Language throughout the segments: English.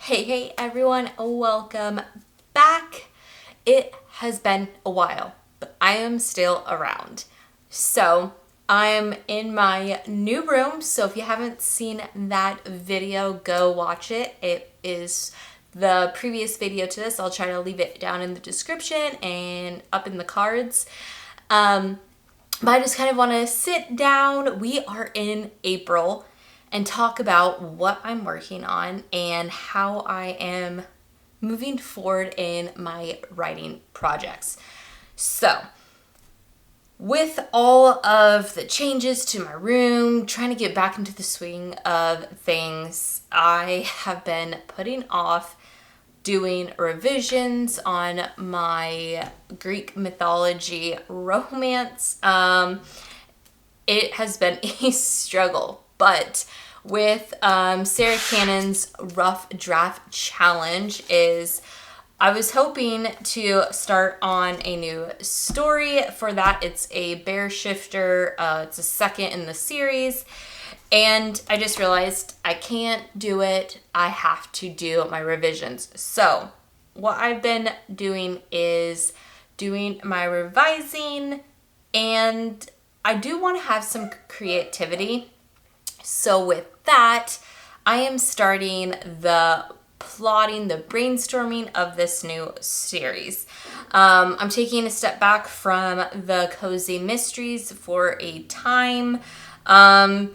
Hey everyone, welcome back. It has been a while, but I am still around. So I'm in my new room, so if you haven't seen that video, go watch it. It is the previous video to this. I'll try to leave it down in the description and up in the cards. But I just kind of want to sit down. We are in April and talk about what I'm working on and how I am moving forward in my writing projects. So, with all of the changes to my room, trying to get back into the swing of things, I have been putting off doing revisions on my Greek mythology romance. It has been a struggle, but with Sarah Cannon's Rough Draft Challenge I was hoping to start on a new story. For that, it's a bear shifter. It's a second in the series. And I just realized I can't do it. I have to do my revisions. So what I've been doing is doing my revising, and I do want to have some creativity. So with that, I am starting the plotting, the brainstorming of this new series. I'm taking a step back from the cozy mysteries for a time. And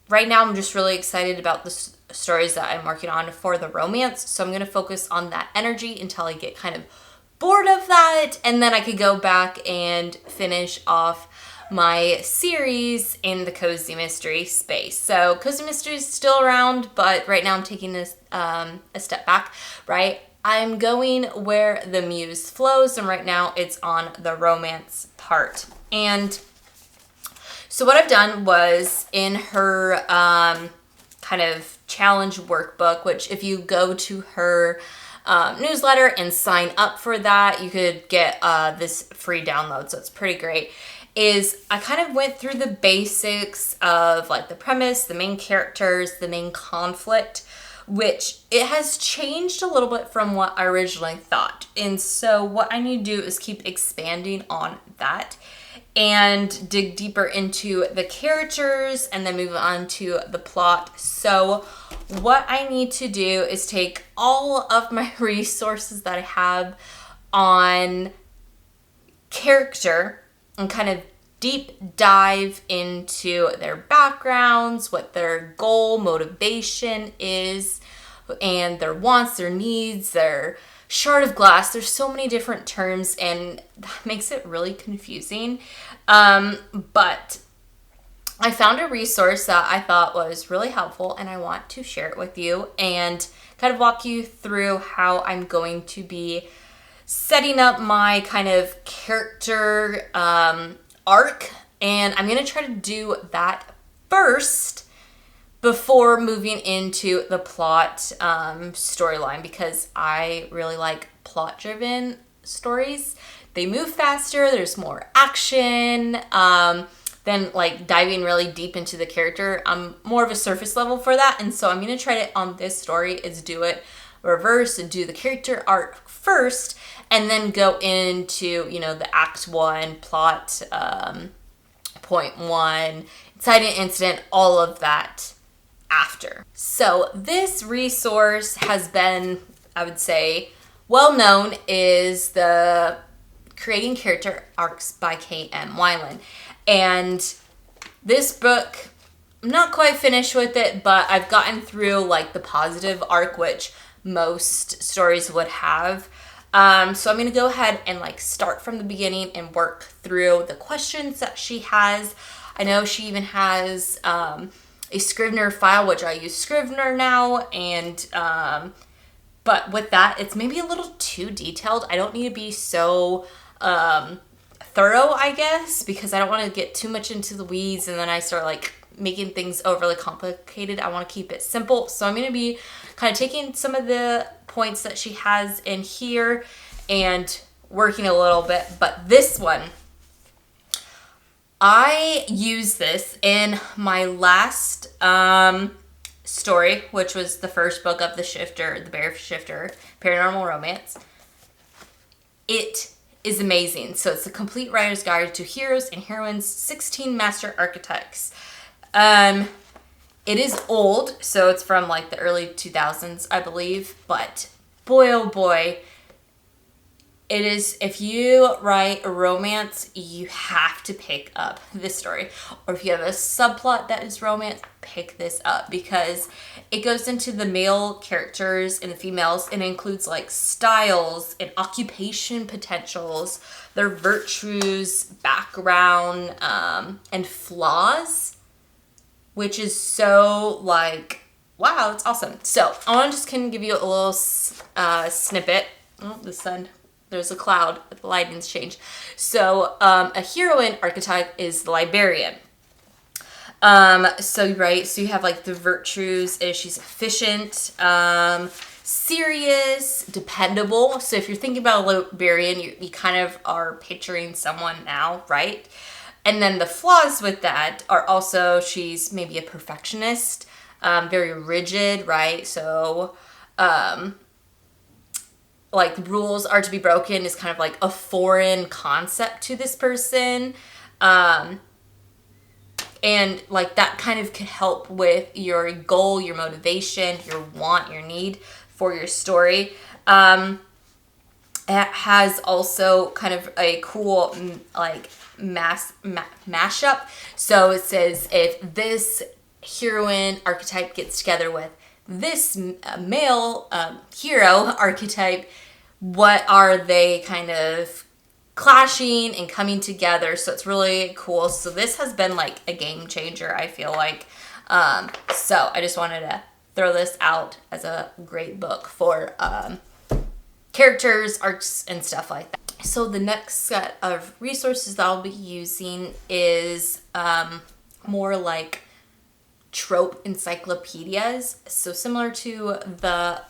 right now I'm just really excited about the stories that I'm working on for the romance. So I'm going to focus on that energy until I get kind of bored of that. And then I could go back and finish off my series in the cozy mystery space. So cozy mystery is still around, but right now I'm taking this a step back, right? I'm going where the muse flows, and right now it's on the romance part. And so what I've done was in her kind of challenge workbook, which if you go to her newsletter and sign up for that, you could get this free download. So it's pretty great. I kind of went through the basics of like the premise, the main characters, the main conflict, which it has changed a little bit from what I originally thought. And so what I need to do is keep expanding on that and dig deeper into the characters and then move on to the plot. So what I need to do is take all of my resources that I have on character and kind of deep dive into their backgrounds, what their goal, motivation is, and their wants, their needs, their shard of glass. There's so many different terms, and that makes it really confusing. But I found a resource that I thought was really helpful, and I want to share it with you and kind of walk you through how I'm going to be setting up my kind of character arc. And I'm going to try to do that first before moving into the plot storyline, because I really like plot-driven stories. They move faster, there's more action, than like diving really deep into the character. I'm more of a surface level for that, and so I'm going to try to, on this story, is do it reverse and do the character arc first, and then go into, the act one, plot, point one, inciting incident, all of that after. So this resource has been, I would say, well known, is the Creating Character Arcs by K.M. Weiland. And this book, I'm not quite finished with it, but I've gotten through like the positive arc, which most stories would have. So I'm going to go ahead and like start from the beginning and work through the questions that she has. I know she even has a Scrivener file, which I use Scrivener now, and but with that, it's maybe a little too detailed. I don't need to be so thorough, I guess, because I don't want to get too much into the weeds and then I start like making things overly complicated. I want to keep it simple. So I'm going to be kind of taking some of the points that she has in here and working a little bit. But this one, I use this in my last story, which was the first book of the Shifter, the Bear Shifter, Paranormal Romance. It is amazing. So it's a complete writer's guide to heroes and heroines, 16 master archetypes. It is old, so it's from like the early 2000s, I believe. But boy, oh boy, it is, if you write a romance, you have to pick up this story. Or if you have a subplot that is romance, pick this up, because it goes into the male characters and the females, and includes like styles and occupation potentials, their virtues, background, and flaws, which is so like, wow, it's awesome. So I want to just kind of give you a little snippet. Oh, the sun. There's a cloud, the lighting's changed. So a heroine archetype is the librarian. So you have like the virtues is she's efficient, serious, dependable. So if you're thinking about a librarian, you kind of are picturing someone now, right? And then the flaws with that are also she's maybe a perfectionist, very rigid, right? So like rules are to be broken is kind of like a foreign concept to this person. And like that kind of could help with your goal, your motivation, your want, your need for your story. It has also kind of a cool like mashup. So it says if this heroine archetype gets together with this male hero archetype, what are they kind of clashing and coming together? So it's really cool. So this has been like a game changer, I feel like. So I just wanted to throw this out as a great book for characters, arcs, and stuff like that. So the next set of resources that I'll be using is more like trope encyclopedias. So similar to the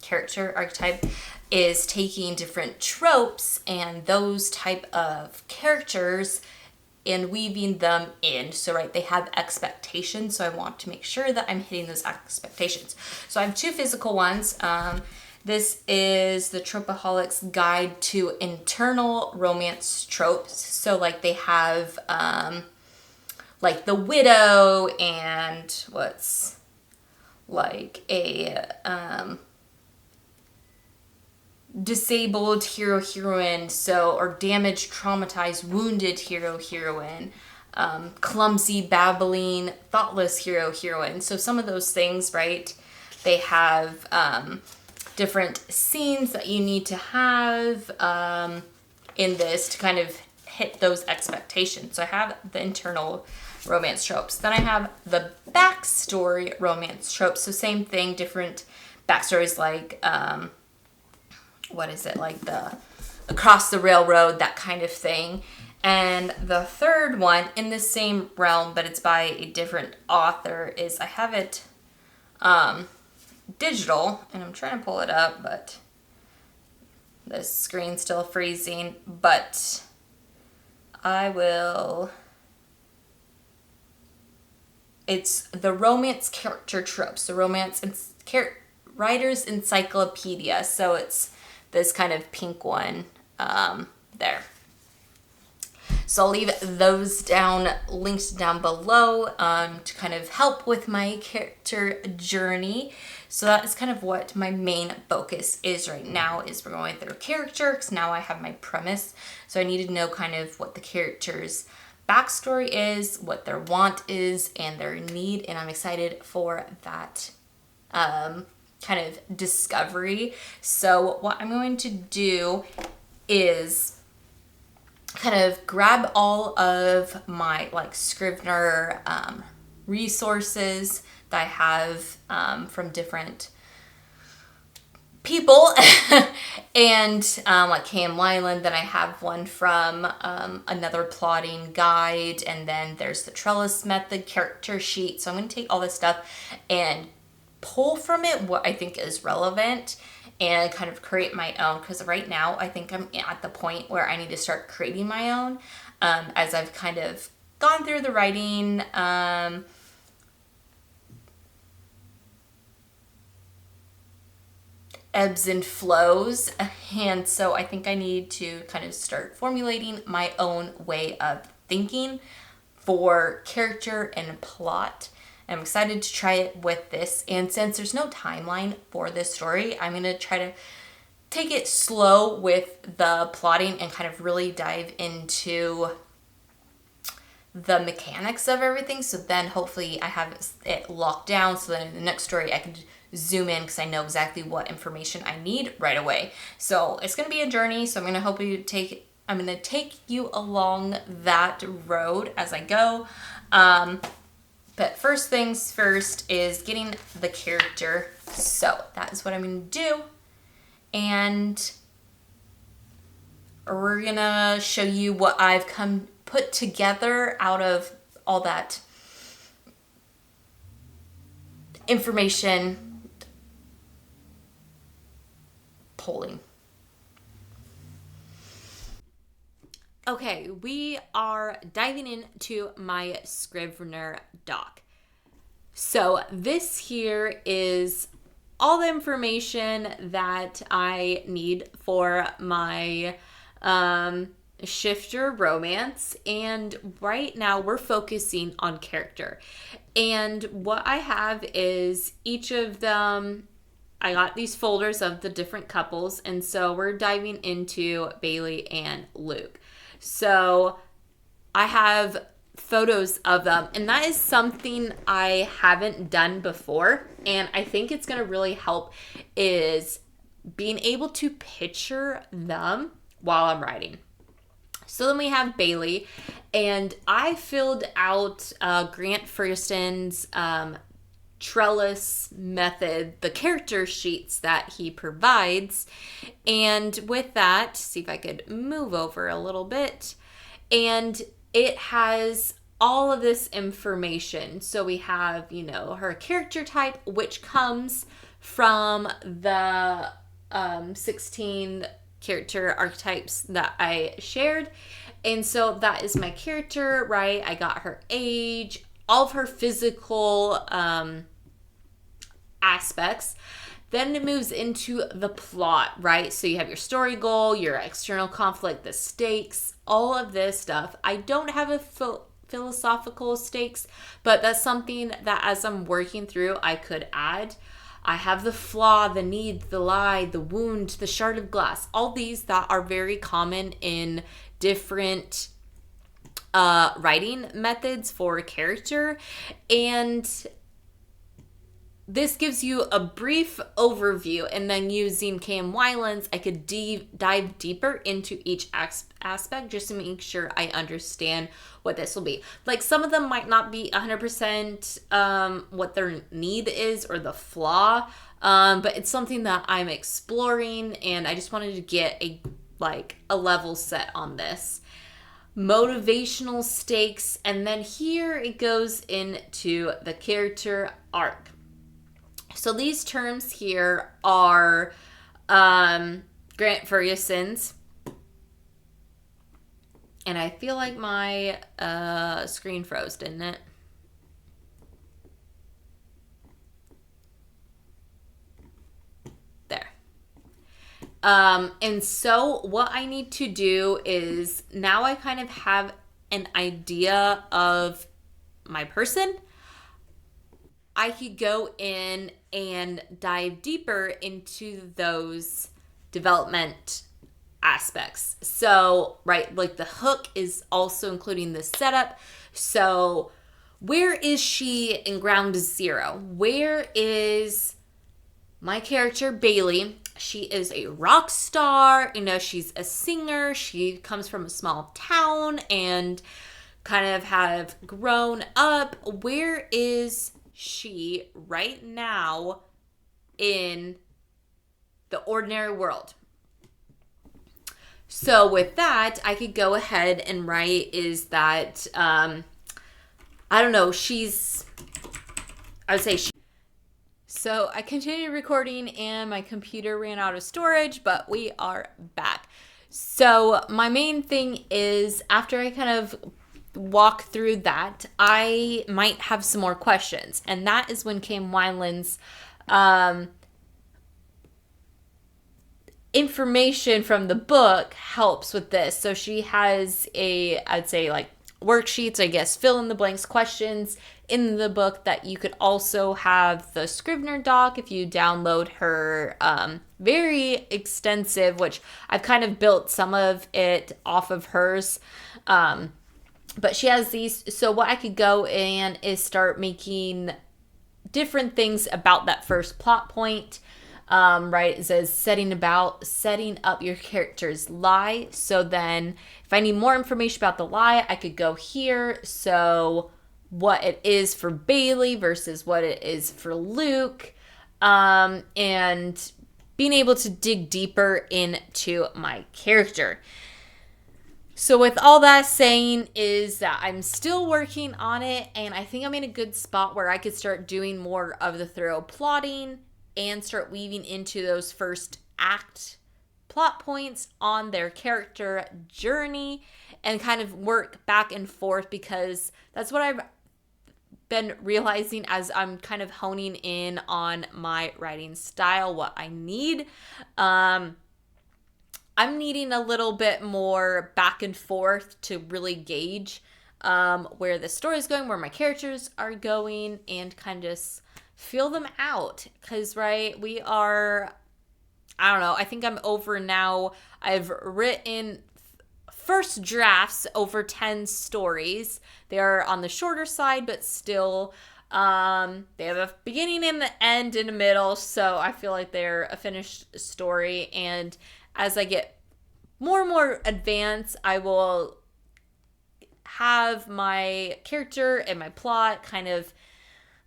character archetype, is taking different tropes and those type of characters and weaving them in. So right, they have expectations, so I want to make sure that I'm hitting those expectations. So I have two physical ones. This is the Tropoholic's Guide to Internal Romance Tropes. So like they have like the widow and what's like a disabled hero heroine, so or damaged, traumatized, wounded hero heroine, clumsy, babbling, thoughtless hero heroine. So some of those things, right? They have different scenes that you need to have in this to kind of hit those expectations. So I have the internal romance tropes. Then I have the backstory romance tropes. So same thing, different backstories like, what is it? Like the across the railroad, that kind of thing. And the third one in the same realm, but it's by a different author, is I have it digital, and I'm trying to pull it up, but the screen's still freezing, but I will. It's the romance character tropes, the romance writer's encyclopedia. So it's this kind of pink one there. So I'll leave those linked down below to kind of help with my character journey. So that is kind of what my main focus is right now, is we're going through character, because now I have my premise. So I need to know kind of what the character's backstory is, what their want is, and their need. And I'm excited for that kind of discovery. So what I'm going to do is kind of grab all of my like Scrivener resources that I have from different people and like Weiland. Then I have one from another plotting guide, and then there's the trellis method character sheet. So I'm going to take all this stuff and pull from it what I think is relevant and kind of create my own, because right now I think I'm at the point where I need to start creating my own as I've kind of gone through the writing ebbs and flows. And so I think I need to kind of start formulating my own way of thinking for character and plot. I'm excited to try it with this. And since there's no timeline for this story, I'm going to try to take it slow with the plotting and kind of really dive into the mechanics of everything. So then hopefully I have it locked down, so then in the next story I can zoom in because I know exactly what information I need right away. So it's going to be a journey. So I'm going to take you along that road as I go. But first things first is getting the character. So that is what I'm going to do. And we're going to show you what I've put together out of all that information polling. Okay, we are diving into my Scrivener doc. So this here is all the information that I need for my shifter romance, and right now we're focusing on character. And what I have is each of them, I got these folders of the different couples, and so we're diving into Bailey and Luke. So I have photos of them, and that is something I haven't done before, and I think it's going to really help is being able to picture them while I'm writing. So then we have Bailey, and I filled out Grant Ferguson's trellis method, the character sheets that he provides. And with that, see if I could move over a little bit, and it has all of this information. So we have, her character type, which comes from the 16 character archetypes that I shared. And so that is my character, right? I got her age, all of her physical aspects. Then it moves into the plot, right? So you have your story goal, your external conflict, the stakes, all of this stuff. I don't have a philosophical stakes, but that's something that as I'm working through, I could add. I have the flaw, the need, the lie, the wound, the shard of glass, all these that are very common in different writing methods for character. And this gives you a brief overview, and then using Weiland's, I could dive deeper into each aspect just to make sure I understand what this will be. Like, some of them might not be 100% what their need is or the flaw, but it's something that I'm exploring, and I just wanted to get a level set on this. Motivational stakes, and then here it goes into the character arc. So these terms here are Grant Ferguson's. And I feel like my screen froze, didn't it? There. And so what I need to do is, now I kind of have an idea of my person. I could go in and dive deeper into those development aspects. So, right, like the hook is also including the setup. So, where is she in ground zero? Where is my character, Bailey? She is a rock star. She's a singer. She comes from a small town and kind of have grown up. Where is she right now in the ordinary world? So with that, I could go ahead and write is that, I don't know, So I continued recording and my computer ran out of storage, but we are back. So my main thing is, after I kind of walk through that, I might have some more questions, and that is when came Weiland's information from the book helps with this. So she has I'd say like worksheets, I guess, fill in the blanks questions in the book that you could also have the Scrivener doc if you download her very extensive, which I've kind of built some of it off of hers. But she has these. So what I could go in is start making different things about that first plot point. Right, it says setting up your character's lie. So then if I need more information about the lie, I could go here. So what it is for Bailey versus what it is for Luke, and being able to dig deeper into my character. So with all that saying is that I'm still working on it, and I think I'm in a good spot where I could start doing more of the thorough plotting and start weaving into those first act plot points on their character journey and kind of work back and forth, because that's what I've been realizing as I'm kind of honing in on my writing style, what I need. I'm needing a little bit more back and forth to really gauge where the story is going, where my characters are going, and kind of just feel them out. Because, right, we are, I don't know, I think I'm over now. I've written first drafts over 10 stories. They are on the shorter side, but still, they have a beginning and the end and a middle. So I feel like they're a finished story. And as I get more and more advanced, I will have my character and my plot kind of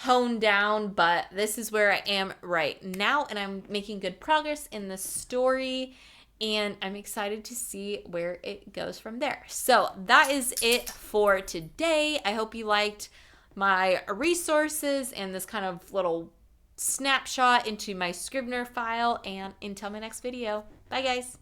honed down, but this is where I am right now, and I'm making good progress in the story, and I'm excited to see where it goes from there. So that is it for today. I hope you liked my resources and this kind of little snapshot into my Scrivener file, and until my next video. Bye, guys.